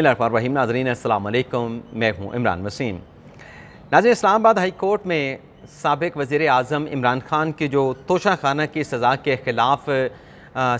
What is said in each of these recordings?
बिस्मिल्लाहिर्रहमानिर्रहीम। नाज़रीन अस्सलाम वालेकुम, मैं हूँ इमरान वसीम। नाज़रीन, इस्लामाबाद हाई कोर्ट में साबिक़ वज़ीर आज़म इमरान खान की जो तोशाखाना की सज़ा के ख़िलाफ़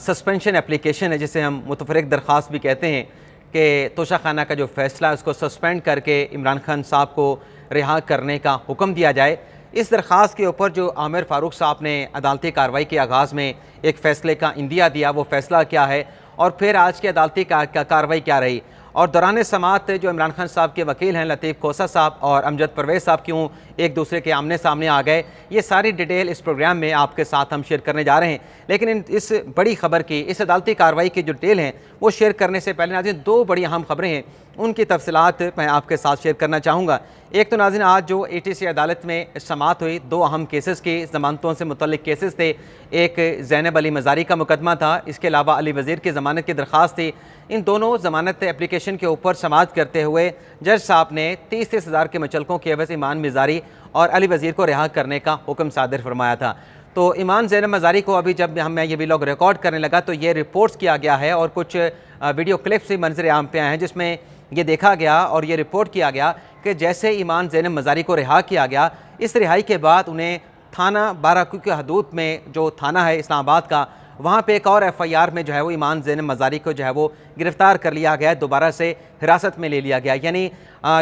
सस्पेंशन एप्लीकेशन है, जिसे हम मुतफ़र्रिक़ दरख्वास्त भी कहते हैं, कि तोशाखाना का जो फ़ैसला है उसको सस्पेंड करके इमरान खान साहब को रिहा करने का हुक्म दिया जाए। इस दरख्वास्त के ऊपर जो आमिर फ़ारूक साहब ने अदालती कार्रवाई के आगाज़ में एक फ़ैसले का इंदिया दिया, वो फ़ैसला क्या है और फिर आज की अदालती कार्रवाई क्या रही, और दौरान समाअत जो इमरान खान साहब के वकील हैं लतीफ़ खोसा साहब और अमजद परवेज़ साहब क्यों एक दूसरे के आमने सामने आ गए, ये सारी डिटेल इस प्रोग्राम में आपके साथ हम शेयर करने जा रहे हैं। लेकिन इस बड़ी खबर की, इस अदालती कार्रवाई की जो डिटेल हैं वो शेयर करने से पहले नाज़रीन दो बड़ी अहम खबरें हैं, उनकी तफसीलात मैं आपके साथ शेयर करना चाहूँगा। एक तो नाज़रीन आज जो ATC अदालत में समाअत हुई, दो अहम केसेस की ज़मानतों से मुतल्लिक़ केसेस थे। एक ज़ैनब अली मज़ारी का मुकदमा था, इसके अलावा अली वज़ीर की ज़मानत की दरख्वास्त थी। इन दोनों ज़मानत एप्लीकेशन के ऊपर समाअत करते हुए जज साहब ने 30-30 हज़ार के मुचलकों के एवज़ ईमान मज़ारी और अली वज़ीर को रिहा करने का हुक्म सादिर फरमाया था। तो ईमान ज़ैनब मज़ारी को अभी जब मैं ये व्लॉग रिकॉर्ड करने लगा तो ये रिपोर्ट्स किया गया है और कुछ वीडियो क्लिप्स भी मंजर आम पे आए हैं, जिसमें ये देखा गया और ये रिपोर्ट किया गया कि जैसे ईमान ज़ैनब मज़ारी को रिहा किया गया, इस रिहाई के बाद उन्हें थाना बाराकू के हदूद में जो थाना है इस्लामाबाद का, वहाँ पे एक और FIR में जो है वो ईमान ज़ैनब मज़ारी को जो है वो गिरफ़्तार कर लिया गया, दोबारा से हिरासत में ले लिया गया। यानी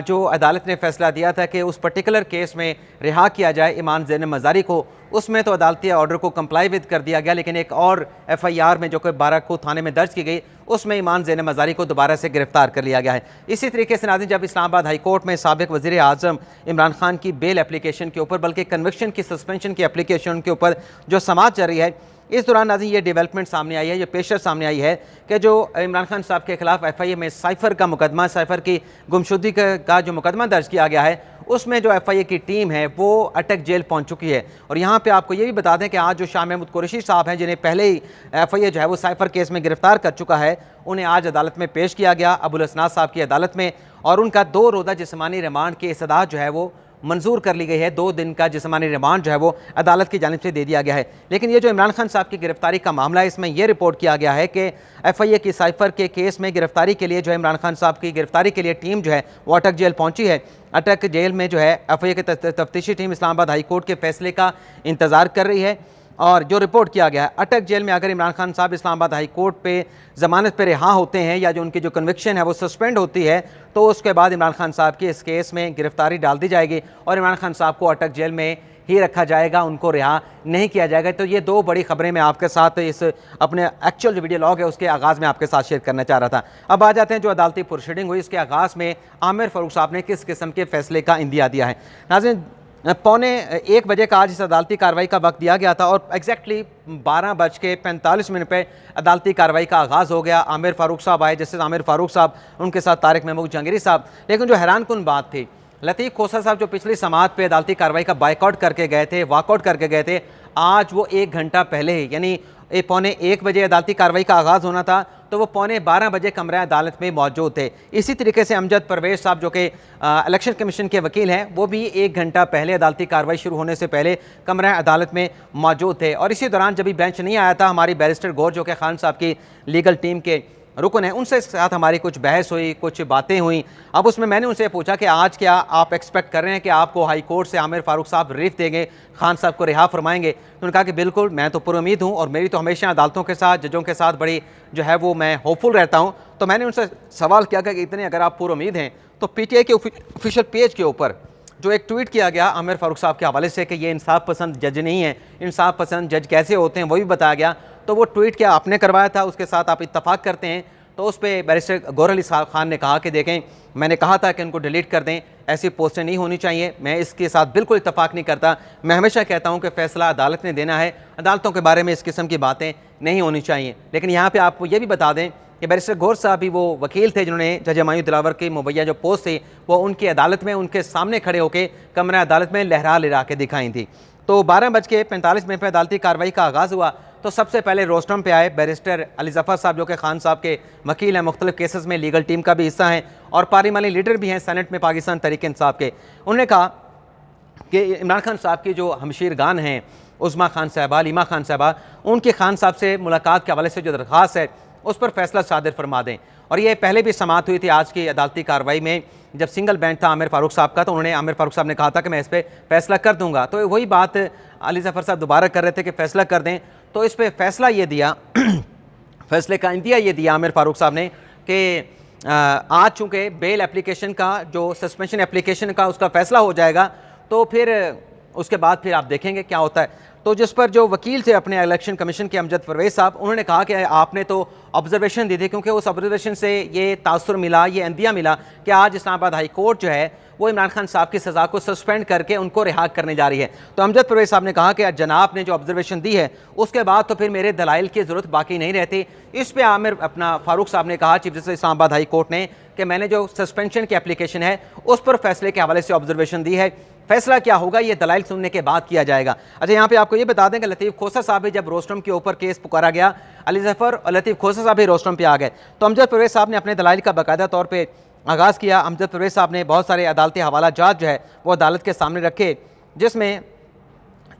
जो अदालत ने फ़ैसला दिया था कि उस पर्टिकुलर केस में रिहा किया जाए ईमान ज़ैनब मज़ारी को, उसमें तो अदालती ऑर्डर को कंप्लाई विद कर दिया गया, लेकिन एक और FIR में जो कि बाराकू थाने में दर्ज की गई, उसमें ईमान ज़ैनब मज़ारी को दोबारा से गिरफ़्तार कर लिया गया है। इसी तरीके से नाज़रीन जब इस्लामाबाद हाई कोर्ट में साबिक़ वज़ीर आज़म इमरान खान की बेल एप्लीकेशन के ऊपर, बल्कि कन्विक्शन की सस्पेंशन की एप्लीकेशन के ऊपर जो समाअत चल रही है, इस दौरान नाज़रीन ये डेवलपमेंट सामने आई है, ये पेशर सामने आई है कि जो इमरान खान साहब के खिलाफ FIA में साइफ़र का मुकदमा, साइफ़र की गुमशुदगी का जो मुकदमा दर्ज किया गया है, उसमें जो FIA की टीम है वो अटक जेल पहुंच चुकी है। और यहाँ पे आपको ये भी बता दें कि आज जो शाह महमूद कुरैशी साहब हैं, जिन्हें पहले ही FIA जो है वो साइफ़र केस में गिरफ़्तार कर चुका है, उन्हें आज अदालत में पेश किया गया अबुल हसनात साहब की अदालत में, और उनका 2 रोज़ा जिस्मानी रिमांड की इस्तदाद जो है वो मंजूर कर ली गई है। 2 दिन का जिस्मानी रिमांड जो है वो अदालत की जानिब से दे दिया गया है। लेकिन ये जो इमरान खान साहब की गिरफ्तारी का मामला है, इसमें यह रिपोर्ट किया गया है कि FIA की साइफ़र के केस में गिरफ्तारी के लिए जो है इमरान खान साहब की गिरफ्तारी के लिए टीम जो है वो अटक जेल पहुंची है। अटक जेल में जो है FIA की तफ्तीशी टीम इस्लामाबाद हाई कोर्ट के फैसले का इंतज़ार कर रही है। और जो रिपोर्ट किया गया है, अटक जेल में अगर इमरान खान साहब इस्लामाबाद हाई कोर्ट पे ज़मानत पे रिहा होते हैं या जो उनकी जो कन्विक्शन है वो सस्पेंड होती है, तो उसके बाद इमरान खान साहब की इस केस में गिरफ्तारी डाल दी जाएगी और इमरान खान साहब को अटक जेल में ही रखा जाएगा, उनको रिहा नहीं किया जाएगा। तो ये 2 बड़ी खबरें मैं आपके साथ इस अपने एक्चुअल जो वीडियो लॉग है उसके आगाज़ में आपके साथ शेयर करना चाह रहा था। अब आ जाते हैं जो अदालती प्रोसीडिंग हुई, इसके आगाज़ में आमिर फ़ारूक साहब ने किस किस्म के फैसले का इंदिया दिया है। नाज़रीन, 12:45 का आज इस अदालती कार्रवाई का वक्त दिया गया था और एग्जैक्टली 12:45 पे अदालती कार्रवाई का आगाज़ हो गया। आमिर फ़ारूक साहब आए, जस्टिस आमिर फ़ारूक साहब, उनके साथ तारिक महमूद जहांगीरी साहब। लेकिन जो हैरानकुन बात थी, लतीफ़ खोसा साहब जो पिछली समाअत पे अदालती कार्रवाई का बाइकआउट करके गए थे, वॉकआउट करके गए थे, आज वो 1 घंटा पहले ही, यानी 12:45 बजे अदालती कार्रवाई का आगाज़ होना था, तो वो 12:15 बजे कमरा अदालत में मौजूद थे। इसी तरीके से अमजद परवेज़ साहब जो कि इलेक्शन कमीशन के वकील हैं, वो भी 1 घंटा पहले अदालती कार्रवाई शुरू होने से पहले कमरा अदालत में मौजूद थे। और इसी दौरान जब भी बेंच नहीं आया था, हमारी बैरिस्टर गौर जो कि खान साहब की लीगल टीम के रुकन है, उनसे साथ हमारी कुछ बहस हुई, कुछ बातें हुई। अब उसमें मैंने उनसे पूछा कि आज क्या आप एक्सपेक्ट कर रहे हैं कि आपको हाई कोर्ट से आमिर फ़ारूक साहब रिलीफ देंगे, खान साहब को रिहा फरमाएंगे? तो उन्होंने कहा कि बिल्कुल, मैं तो पुरुमीद हूँ और मेरी तो हमेशा अदालतों के साथ, जजों के साथ बड़ी जो है वो मैं होपफुल रहता हूँ। तो मैंने उनसे सवाल किया कि इतने अगर आप पुरुमीद हैं तो PTI के ऑफिशियल पेज के ऊपर जो एक ट्वीट किया गया आमिर फ़ारूक साहब के हवाले से कि ये इंसाफ पसंद जज नहीं है, इंसाफ पसंद जज कैसे होते हैं वो भी बताया गया। तो वो ट्वीट क्या आपने करवाया था, उसके साथ आप इत्तफाक करते हैं? तो उस पर बैरिस्टर गौर अली खान ने कहा कि देखें, मैंने कहा था कि उनको डिलीट कर दें, ऐसी पोस्टें नहीं होनी चाहिए, मैं इसके साथ बिल्कुल इत्तफाक नहीं करता। मैं हमेशा कहता हूं कि फ़ैसला अदालत ने देना है, अदालतों के बारे में इस किस्म की बातें नहीं होनी चाहिए। लेकिन यहाँ पे आपको ये भी बता दें कि बैरिस्टर गौर साहब भी वो वकील थे जिन्होंने जज हमायूं दिलावर की मुबैया जो पोस्ट थी वो उनकी अदालत में उनके सामने खड़े होकर कमरा अदालत में लहरा के दिखाई थी। तो 12:45 पर अदालती कार्रवाई का आगाज़ हुआ। तो सबसे पहले रोस्टम पे आए बैरिस्टर अली ज़फ़र साहब जो कि खान साहब के वकील हैं, मुख्तलिफ केसेस में लीगल टीम का भी हिस्सा हैं और पार्लियामानी लीडर भी हैं सेनेट में पाकिस्तान तहरीक इंसाफ के। उन्होंने कहा कि इमरान खान साहब की जो हमशीरगान हैं, उज़्मा खान साहबा, लीमा खान साहबा, उनके खान साहब से मुलाकात के हवाले से जो दरख्वास्त है उस पर फैसला सादिर फरमा दें। और ये पहले भी समाअत हुई थी आज की अदालती कार्रवाई में, जब सिंगल बेंच था आमिर फारूक साहब का, तो उन्होंने आमिर फारूक साहब ने कहा था कि मैं इस पर फैसला कर दूंगा। तो वही बात अली ज़फ़र साहब दोबारा कर रहे थे कि फैसला कर दें, तो इस पर फैसला ये दिया फैसले का इंदिया ये दिया आमिर फारूक साहब ने कि आज चूँकि बेल एप्लीकेशन का जो सस्पेंशन एप्लीकेशन का उसका फैसला हो जाएगा, तो फिर उसके बाद फिर आप देखेंगे क्या होता है। तो जिस पर जो वकील थे अपने इलेक्शन कमीशन के अमजद परवेज़ साहब, उन्होंने कहा कि आपने तो ऑब्जर्वेशन दी थी, क्योंकि उस ऑब्जर्वेशन से ये तासुर मिला, ये इंदिया मिला कि आज इस्लामाबाद हाई कोर्ट जो है वो इमरान खान साहब की सज़ा को सस्पेंड करके उनको रिहा करने जा रही है। तो अमजद परवेज़ साहब ने कहा कि जनाब ने जो ऑब्जर्वेशन दी है उसके बाद तो फिर मेरे दलाइल की ज़रूरत बाकी नहीं रहती। इस पर आमिर अपना फारूक साहब ने कहा, chief justice Islamabad high court ने, कि मैंने जो सस्पेंशन की एप्लीकेशन है उस पर फैसले के हवाले से ऑब्जर्वेशन दी है, फैसला क्या होगा ये दलाइल सुनने के बाद किया जाएगा। अच्छा, यहाँ पे आपको ये बता दें कि लतीफ़ खोसर साहब भी जब रोस्टम के ऊपर केस पुकारा गया, अली ज़फ़र और लतीफ़ खोसर साहब भी रोस्टम पे आ गए, तो अमजद परवेज़ साहब ने अपने दलाइल का बाकायदा तौर पर आगाज़ किया। अमजद परवेज़ साहब ने बहुत सारे अदालती हवाला जात जो है वो अदालत के सामने रखे, जिसमें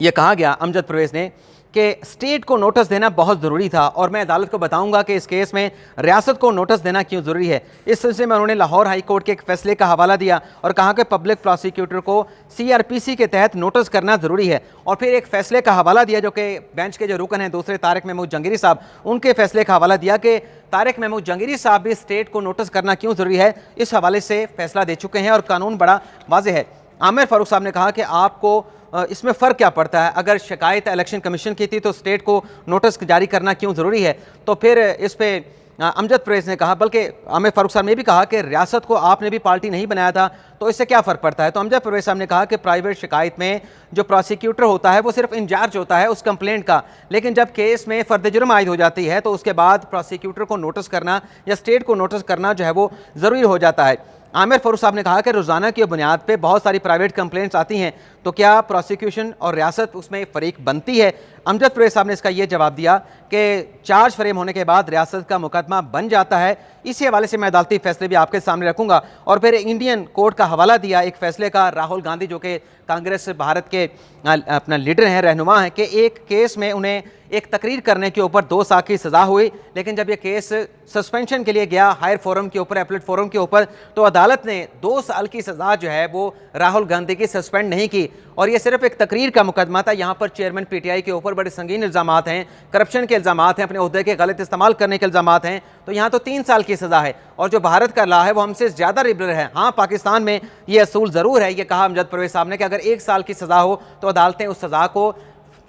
यह कहा गया अमजद परवेज़ ने कि स्टेट को नोटिस देना बहुत ज़रूरी था, और मैं अदालत को बताऊंगा कि इस केस में रियासत को नोटिस देना क्यों ज़रूरी है। इस सिलसिले में उन्होंने लाहौर हाई कोर्ट के एक फैसले का हवाला दिया और कहा कि पब्लिक प्रोसिक्यूटर को CRPC के तहत नोटिस करना ज़रूरी है, और फिर एक फ़ैसले का हवाला दिया जो कि बेंच के जो रुकन हैं दूसरे तारिक महमूद जंगीरी साहब, उनके फैसले का हवाला दिया कि तारिक महमूद जंगीरी साहब भी स्टेट को नोटिस करना क्यों ज़रूरी है, इस हवाले से फैसला दे चुके हैं और कानून बड़ा वाज़ेह है। आमिर फारूक साहब ने कहा कि आपको इसमें फ़र्क क्या पड़ता है, अगर शिकायत इलेक्शन कमीशन की थी तो स्टेट को नोटिस जारी करना क्यों ज़रूरी है। तो फिर इस पर अमजद परवेज़ ने कहा, बल्कि आमिर फारूक साहब ने भी कहा कि रियासत को आपने भी पार्टी नहीं बनाया था, तो इससे क्या फ़र्क पड़ता है। तो अमजद परवेज़ साहब ने कहा कि प्राइवेट शिकायत में जो प्रोसिक्यूटर होता है वो सिर्फ इंचार्ज होता है उस कंप्लेंट का, लेकिन जब केस में फ़र्द जुर्म आयद हो जाती है तो उसके बाद प्रोसिक्यूटर को नोटिस करना या स्टेट को नोटिस करना जो है वो ज़रूरी हो जाता है। आमिर फारूक साहब ने कहा कि रोज़ाना की बुनियाद पे बहुत सारी प्राइवेट कंप्लेंट्स आती हैं, तो क्या प्रोसिक्यूशन और रियासत उसमें फ़रीक बनती है। अमजद परवेज़ साहब ने इसका ये जवाब दिया कि चार्ज फ्रेम होने के बाद रियासत का मुकदमा बन जाता है। इसी हवाले से मैं अदालती फैसले भी आपके सामने रखूंगा। और फिर इंडियन कोर्ट का हवाला दिया एक फैसले का, राहुल गांधी जो कि कांग्रेस भारत के अपना लीडर हैं, रहनुमा हैं, कि एक केस में उन्हें एक तकरीर करने के ऊपर 2 साल की सज़ा हुई, लेकिन जब ये केस सस्पेंशन के लिए गया हायर फोरम के ऊपर, एपलेट फोरम के ऊपर, तो अदालत ने 2 साल की सज़ा जो है वो राहुल गांधी की सस्पेंड नहीं की, और ये सिर्फ एक तकरीर का मुकदमा था। यहाँ पर चेयरमैन PTI के ऊपर बड़े संगीन इल्ज़ामात हैं, करप्शन के इल्ज़ामात हैं, अपने ओहदे के गलत इस्तेमाल करने के इल्ज़ामात हैं, तो यहाँ तो 3 साल की सज़ा है, और जो भारत का लॉ है वो हमसे ज़्यादा लिबरल है। हाँ, पाकिस्तान में ये असूल ज़रूर है, ये कहा अमजद परवेज़ साहब ने, कि अगर 1 साल की सज़ा हो तो अदालतें उस सज़ा को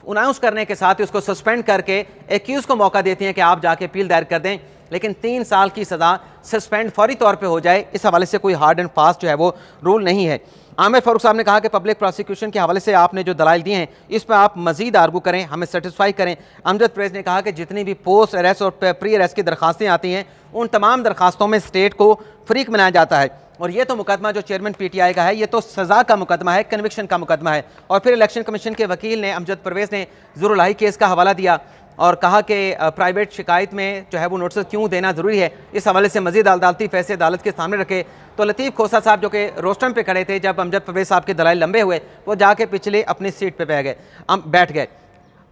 अनाउंस करने के साथ ही उसको सस्पेंड करके एक्यूज़ को मौका देती हैं कि आप जाके अपील दायर कर दें, लेकिन 3 साल की सज़ा सस्पेंड फौरी तौर पे हो जाए, इस हवाले से कोई हार्ड एंड फास्ट जो है वो रूल नहीं है। आमिर फारूक साहब ने कहा कि पब्लिक प्रोसिक्यूशन के हवाले से आपने जो दलाइल दिए हैं इस पर आप मजीद आर्गू करें, हमें सेटिस्फाई करें। अमजद परवेज़ ने कहा कि जितनी भी पोस्ट अरेस्ट और प्री अरेस्ट की दरखास्तें आती हैं उन तमाम दरखास्तों में स्टेट को फ्रीक बनाया जाता है, और ये तो मुकदमा जो चेयरमैन PTI का है ये तो सज़ा का मुकदमा है, कन्विक्शन का मुकदमा है। और फिर इलेक्शन कमीशन के वकील ने अमजद परवेज़ ने ज़ुरुल केस का हवाला दिया और कहा कि प्राइवेट शिकायत में जो है वो नोटिस क्यों देना ज़रूरी है, इस हवाले से मजीद अदालती फैसले अदालत के सामने रखे। तो लतीफ़ खोसर साहब जो कि रोस्टम पे खड़े थे, जब अमजद परवेज़ साहब के दलाइल लंबे हुए वो जाके पिछले अपनी सीट पे बैठ गए।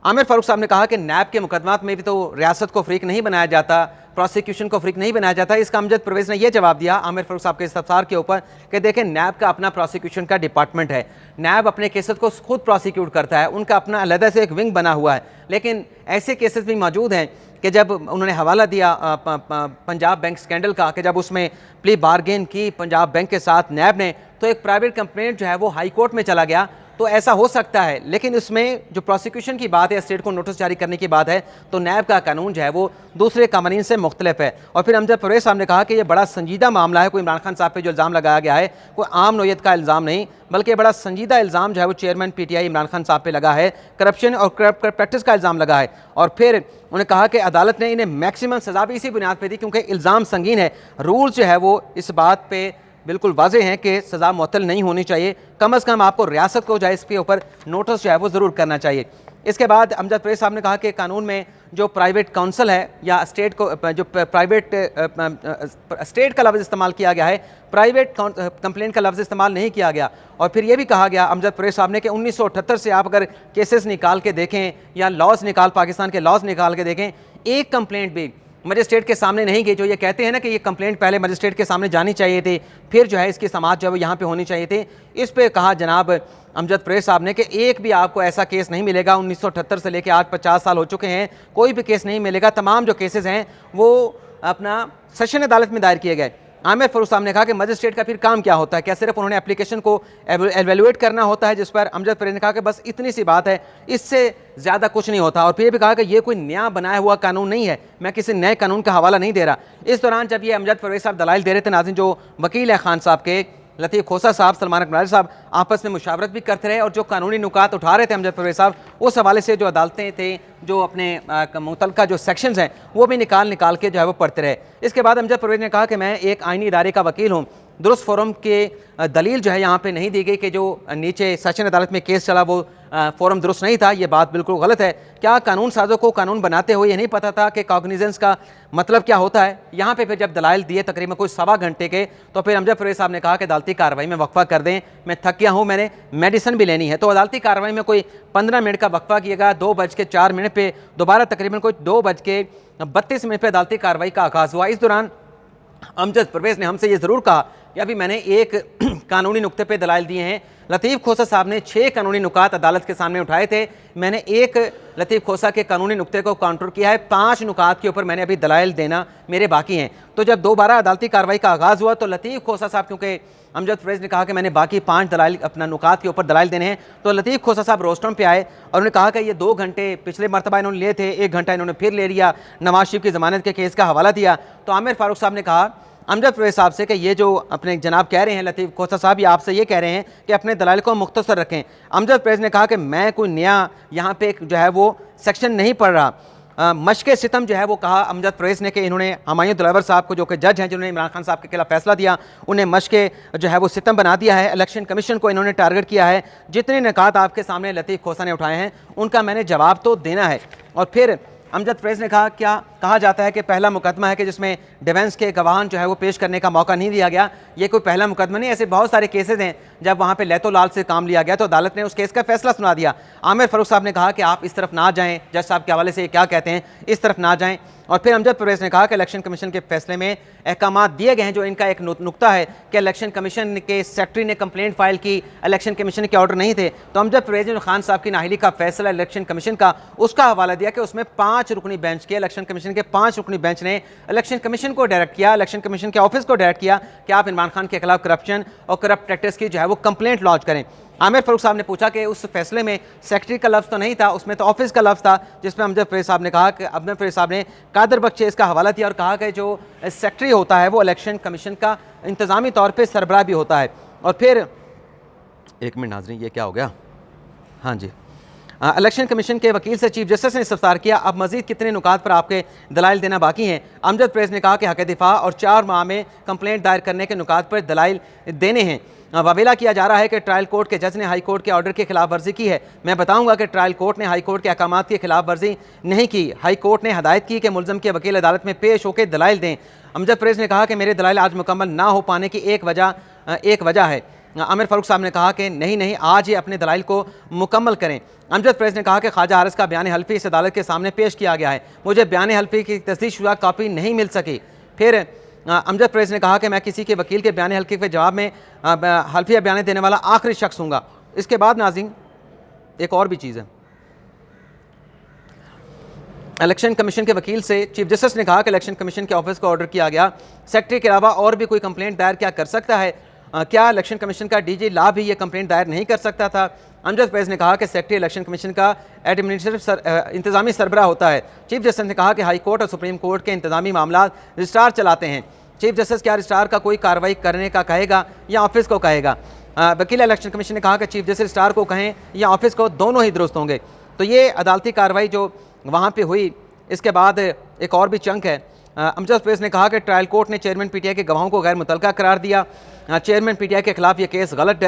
आमिर फारूक साहब ने कहा कि नैब के मुकदमात में भी तो रियासत को फ्रीक नहीं बनाया जाता, प्रोसिक्यूशन को फ्रीक नहीं बनाया जाता। इसका अमजद परवेज़ ने यह जवाब दिया आमिर फारूक साहब के इस्तफसार के ऊपर कि देखें, नैब का अपना प्रोसिक्यूशन का डिपार्टमेंट है, नैब अपने केसेस को खुद प्रोसिक्यूट करता है, उनका अपना अलग से एक विंग बना हुआ है। लेकिन ऐसे केसेस भी मौजूद हैं कि जब उन्होंने हवाला दिया पंजाब बैंक स्कैंडल का, कि जब उसमें प्ली बारगेन की पंजाब बैंक के साथ नैब ने, तो एक प्राइवेट कंप्लेंट जो है वो हाई कोर्ट में चला गया। तो ऐसा हो सकता है, लेकिन इसमें जो प्रोसिक्यूशन की बात है, स्टेट को नोटिस जारी करने की बात है, तो नैब का कानून जो है वो दूसरे कानून से मुख्तलिफ है। और फिर अमजद परवेज़ साहब ने कहा कि ये बड़ा संजीदा मामला है, कोई इमरान खान साहब पे जो इल्ज़ाम लगाया गया है कोई आम नोयत का इल्ज़ाम नहीं, बल्कि बड़ा संजीदा इल्ज़ाम जो है वो चेयरमैन PTI इमरान खान साहब पे लगा है, करप्शन और करप्ट प्रैक्टिस का इल्ज़ाम लगा है। और फिर उन्होंने कहा कि अदालत ने इन्हें मैक्सिमम सज़ा भी इसी बुनियाद पर दी क्योंकि इल्ज़ाम संगीन है। रूल जो है वो इस बात पर बिल्कुल वाज़ेह हैं कि सज़ा मुअत्तल नहीं होनी चाहिए, कम से कम आपको रियासत को जो है इसके ऊपर नोटिस जो है वो ज़रूर करना चाहिए। इसके बाद अमजद परवेज़ साहब ने कहा कि कानून में जो प्राइवेट काउंसिल है या स्टेट को जो प्राइवेट स्टेट का लफ्ज़ इस्तेमाल किया गया है, प्राइवेट कंप्लेंट का लफ्ज़ इस्तेमाल नहीं किया गया। और फिर ये भी कहा गया अमजद परवेज़ साहब ने कि 1978 से आप अगर केसेस निकाल के देखें या लॉज निकाल पाकिस्तान के लॉज निकाल के देखें, एक कंप्लेंट भी मजिस्ट्रेट के सामने नहीं गए। जो ये कहते हैं ना कि ये कंप्लेंट पहले मजिस्ट्रेट के सामने जानी चाहिए थी, फिर जो है इसकी समाअत जो है यहाँ पे होनी चाहिए थी। इस पे कहा जनाब अमजद परवेज़ साहब ने कि एक भी आपको ऐसा केस नहीं मिलेगा, 1978 से लेकर आज 50 साल हो चुके हैं, कोई भी केस नहीं मिलेगा। तमाम जो केसेस हैं वो अपना सेशन अदालत में दायर किए गए। आमिर फारूक साहब ने कहा कि मजिस्ट्रेट का फिर काम क्या होता है, क्या सिर्फ उन्होंने एप्लीकेशन को एवेलुएट करना होता है, जिस पर अमजद परवेज़ ने कहा कि बस इतनी सी बात है, इससे ज़्यादा कुछ नहीं होता। और फिर भी कहा कि ये कोई नया बनाया हुआ कानून नहीं है, मैं किसी नए कानून का हवाला नहीं दे रहा। इस दौरान जब ये अमजद परवेज़ साहब दलाइल दे रहे थे, नाज़रीन जो वकील है खान साहब के, लतीफ़ खोसा साहब, सलमान अकबर साहब आपस में मुशावरत भी करते रहे और जो कानूनी नुकात उठा रहे थे अमजद परवेज़ साहब, उस हवाले से जो अदालतें थे, जो अपने मुतल्लिका जो सेक्शंस हैं वो भी निकाल के जो है वो पढ़ते रहे। इसके बाद अमजद परवेज़ ने कहा कि मैं एक आइनी इदारे का वकील हूँ, दुरुस्त फोरम के दलील जो है यहाँ पे नहीं दी गई कि जो नीचे सेशन अदालत में केस चला वो फोरम दुरुस्त नहीं था। ये बात बिल्कुल गलत है। क्या कानून साजों को कानून बनाते हुए ये नहीं पता था कि कॉग्निजेंस का मतलब क्या होता है? यहाँ पे फिर जब दलाइल दिए तकरीबन कोई 1.25 घंटे के, तो फिर अमजद परवेज़ साहब ने कहा कि अदालती कार्रवाई में वक्फा कर दें, मैं थक गया हूँ, मैंने मेडिसिन भी लेनी है। तो अदालती कार्रवाई में कोई 15 मिनट का वक्फा किया गया। 2:04 पे दोबारा तकरीबन कोई 2:32 पे अदालती कार्रवाई का आगाज़ हुआ। इस दौरान अमजद परवेज़ ने हमसे ये ज़रूर कहा कि अभी मैंने एक कानूनी नुक्ते पे दलाइल दिए हैं। लतीफ़ खोसा साहब ने 6 कानूनी नुकात अदालत के सामने उठाए थे, मैंने एक लतीफ़ खोसा के कानूनी नुक्ते को काउंटर किया है। 5 नुकात के ऊपर मैंने अभी दलाइल देना मेरे बाकी हैं। तो जब दोबारा अदालती कार्रवाई का आगाज़ हुआ तो लतीफ़ खोसा साहब, क्योंकि अमजद परवेज़ ने कहा कि मैंने बाकी 5 दलाइल अपना नुकात के ऊपर दलाइल देने हैं, तो लतीफ़ खोसा साहब रोस्टम पे आए और उन्होंने कहा कि ये 2 घंटे पिछले मरतबा इन्होंने लिए थे, 1 घंटा इन्होंने फिर ले लिया, नवाज शरीफ की ज़मानत के केस का हवाला दिया। तो आमिर फारूक साहब ने कहा अमजद परवेज़ साहब से कि ये जो अपने जनाब कह रहे हैं लतीफ़ खोसा साहब, ये आपसे ये कह रहे हैं कि अपने दलाइल को मुख्तसर रखें। अमजद परवेज़ ने कहा कि मैं कोई नया यहाँ पे जो है वो सेक्शन नहीं पढ़ रहा। मशक़ सितम जो है वो कहा अमजद परवेज़ ने कि इन्होंने हुमायूं दिलावर साहब को, जो कि जज हैं जिन्होंने इमरान खान साहब के खिलाफ फैसला दिया, उन्हें मशक़ जो है वो सितम बना दिया है। इलेक्शन कमीशन को इन्होंने टारगेट किया है। जितने निकात आपके सामने लतीफ़ खोसा ने उठाए हैं उनका मैंने जवाब तो देना है। और फिर अमजद परवेज़ ने कहा क्या कहा जाता है कि पहला मुकदमा है कि जिसमें डिफेंस के गवाहान जो है वो पेश करने का मौका नहीं दिया गया। ये कोई पहला मुकदमा नहीं, ऐसे बहुत सारे केसेस हैं जब वहाँ पे लैतो लाल से काम लिया गया तो अदालत ने उस केस का फैसला सुना दिया। आमिर फारूक साहब ने कहा कि आप इस तरफ ना जाएं, जज साहब के हवाले से ये क्या कहते हैं, इस तरफ ना जाएं। और फिर अमजद परवेज़ ने कहा कि इलेक्शन कमीशन के फैसले में अहकामात दिए गए हैं। जो इनका एक नुक्ता है कि इलेक्शन कमीशन के सेक्रेटरी ने कंप्लेंट फाइल की, इलेक्शन कमीशन के ऑर्डर नहीं थे। तो अमजद परवेज़ ने खान साहब की नाअहली का फैसला इलेक्शन कमीशन का, उसका हवाला दिया कि उसमें 5 रुकनी बेंच के, इलेक्शन कमीशन के 5 रुकनी बेंच ने इलेक्शन कमीशन को डायरेक्ट किया, इलेक्शन कमीशन के ऑफिस को डायरेक्ट किया कि आप इमरान खान के खिलाफ करप्शन और करप्ट प्रैक्टिस की जो है वो कंप्लेंट लॉन्च करें। आमिर फारूक साहब ने पूछा कि उस फैसले में सेक्रेटरी का लफ्ज़ तो नहीं था, उसमें तो ऑफिस का लफ्ज़ था, जिसमें अमजद परवेज़ साहब ने कहा कि अमजद परवेज़ साहब ने कादर बख्श इसका हवाला दिया और कहा कि जो सेक्रेटरी होता है वो इलेक्शन कमीशन का इंतज़ामी तौर पर सरबराह भी होता है। और फिर 1 मिनट नाज़रीन, ये क्या हो गया? हाँ जी, इलेक्शन कमीशन के वकील से चीफ जस्टिस ने इस्तफसार किया, अब मजीद कितने नुकात पर आपके दलाइल देना बाकी हैं? अमजद परवेज़ ने कहा कि हक़ दिफा और 4 माह में कंप्लेंट दायर करने के नुकात पर दलाइल देने हैं। वावेला किया जा रहा है कि ट्रायल कोर्ट के जज ने हाई कोर्ट के ऑर्डर की खिलाफ वर्जी की है। मैं बताऊंगा कि ट्रायल कोर्ट ने हाई कोर्ट के अहकामात की खिलाफ वर्जी नहीं की। हाई कोर्ट ने हदायत की कि मुलज़म के वकील अदालत में पेश होकर दलाइल दें। अमजद परवेज़ ने कहा कि मेरे दलाइल आज मुकम्मल ना हो पाने की एक वजह है। आमिर फारूक साहब ने कहा कि नहीं, आज ही अपने दलाइल को मुकम्मल करें। अमजद परवेज़ ने कहा कि ख्वाजा हारिस का बयान हल्फी इस अदालत के सामने पेश किया गया है, मुझे बयान हल्फी की तस्दीक़शुदा कॉपी नहीं मिल सकी। फिर अमजद परवेज़ ने कहा कि मैं किसी के वकील के बयान हल्फी के जवाब में हल्फिया बयान देने वाला आखिरी शख्स हूँगा। इसके बाद नाज़रीन एक और भी चीज़ है, इलेक्शन कमीशन के वकील से चीफ जस्टिस ने कहा कि इलेक्शन कमीशन के ऑफिस को ऑर्डर किया गया, सेक्रेटरी के अलावा और भी कोई कंप्लेंट दायर क्या कर सकता है? क्या इलेक्शन कमीशन का डीजी ला भी ये कंप्लेंट दायर नहीं कर सकता था? अमजद परवेज़ ने कहा कि सेक्रेटरी इलेक्शन कमीशन का एडमिनिस्ट्रेटिव इंतजामी सरबराह होता है। चीफ जस्टिस ने कहा कि हाई कोर्ट और सुप्रीम कोर्ट के इंतजामी मामला रजिस्ट्रार चलाते हैं। चीफ जस्टिस क्या रजिस्ट्रार का कोई कार्रवाई करने का कहेगा या ऑफिस को कहेगा? वकील इलेक्शन कमीशन ने कहा कि चीफ जस्टिस रजिस्ट्रार को कहें या ऑफिस को, दोनों ही दुरुस्त होंगे। तो ये अदालती कार्रवाई जो वहाँ पर हुई, इसके बाद एक और भी चंक है। अमजद परवेज़ ने कहा कि ट्रायल कोर्ट ने चेयरमैन पीटीआई के गवाहों को गैर मुतल्लका करार दिया। चेयरमैन पीटीआई के खिलाफ ये केस गलत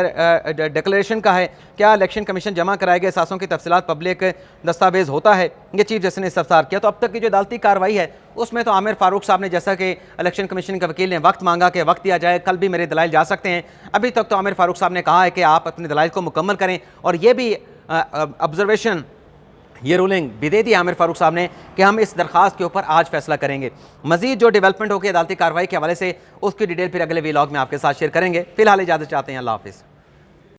डिक्लेरेशन का है। क्या इलेक्शन कमीशन जमा कराए गए सासों की तफसीलात पब्लिक दस्तावेज होता है? ये चीफ जस्टिस ने इस्तफसार किया। तो अब तक की जो अदालती कार्रवाई है उसमें तो आमिर फारूक साहब ने, जैसा कि इलेक्शन कमीशन के वकील ने वक्त मांगा कि वक्त दिया जाए, कल भी मेरे दलाइल जा सकते हैं, अभी तक तो आमिर फारूक साहब ने कहा है कि आप अपने दलाइल को मुकम्मल करें। और ये भी ऑब्जर्वेशन ये रूलिंग भी दे दी आमिर फारूक साहब ने कि हम इस दरख्वास्त के ऊपर आज फैसला करेंगे। मजीद जो डेवलपमेंट होगी अदालती कार्रवाई के हवाले से, उसकी डिटेल फिर अगले व्लॉग में आपके साथ शेयर करेंगे। फिलहाल इजाज़त चाहते हैं, अल्लाह हाफिज़।